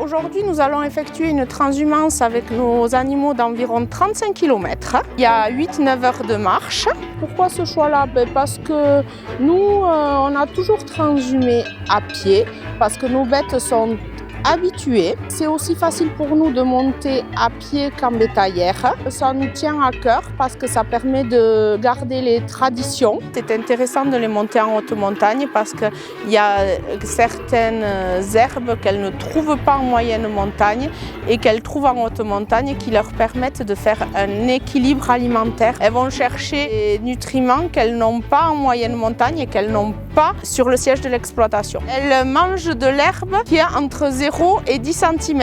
Aujourd'hui, nous allons effectuer une transhumance avec nos animaux d'environ 35 km. Il y a 8-9 heures de marche. Pourquoi ce choix-là? Parce que nous, on a toujours transhumé à pied, parce que nos bêtes sont habitués. C'est aussi facile pour nous de monter à pied qu'en bétaillère. Ça nous tient à cœur parce que ça permet de garder les traditions. C'est intéressant de les monter en haute montagne parce qu'il y a certaines herbes qu'elles ne trouvent pas en moyenne montagne et qu'elles trouvent en haute montagne qui leur permettent de faire un équilibre alimentaire. Elles vont chercher des nutriments qu'elles n'ont pas en moyenne montagne et qu'elles n'ont pas sur le siège de l'exploitation. Elles mangent de l'herbe qui est entre 0 et 10 cm.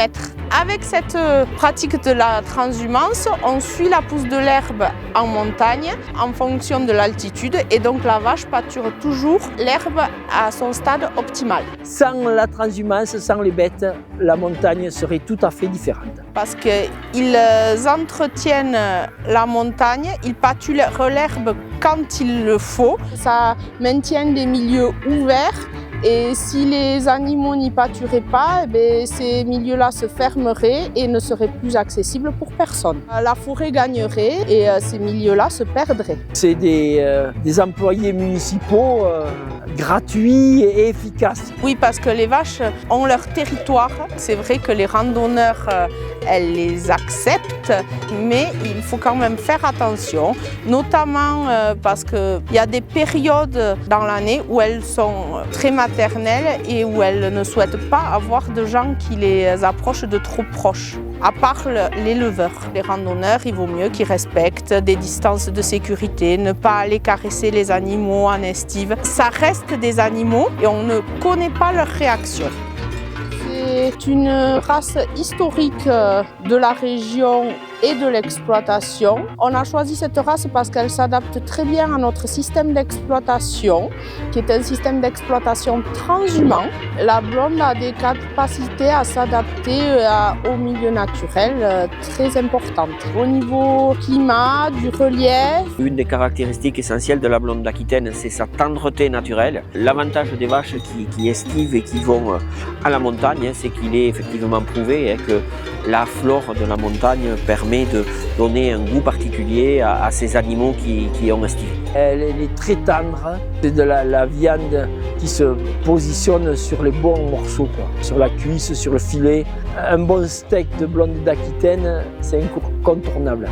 Avec cette pratique de la transhumance, on suit la pousse de l'herbe en montagne en fonction de l'altitude et donc la vache pâture toujours l'herbe à son stade optimal. Sans la transhumance, sans les bêtes, la montagne serait tout à fait différente. Parce qu'ils entretiennent la montagne, ils pâturent l'herbe quand il le faut. Ça maintient des milieux ouverts. Et si les animaux n'y pâturaient pas, ces milieux-là se fermeraient et ne seraient plus accessibles pour personne. La forêt gagnerait et ces milieux-là se perdraient. C'est des employés municipaux gratuits et efficaces. Oui, parce que les vaches ont leur territoire. C'est vrai que les randonneurs, elles les acceptent, mais il faut quand même faire attention, notamment parce qu'il y a des périodes dans l'année où elles sont très maternelles et où elles ne souhaitent pas avoir de gens qui les approchent de trop proches. À part l'éleveur, les randonneurs, il vaut mieux qu'ils respectent des distances de sécurité, ne pas aller caresser les animaux en estive. Ça reste des animaux et on ne connaît pas leur réaction. C'est une race historique de la région et de l'exploitation. On a choisi cette race parce qu'elle s'adapte très bien à notre système d'exploitation, qui est un système d'exploitation transhumant. La blonde a des capacités à s'adapter au milieu naturel très importantes. Au niveau climat, du relief. Une des caractéristiques essentielles de la blonde d'Aquitaine, c'est sa tendreté naturelle. L'avantage des vaches qui estivent et qui vont à la montagne, c'est qu'il est effectivement prouvé que la flore de la montagne permet de donner un goût particulier à ces animaux qui ont estivé. Elle est très tendre, c'est de la viande qui se positionne sur les bons morceaux, sur la cuisse, sur le filet. Un bon steak de blonde d'Aquitaine, c'est incontournable.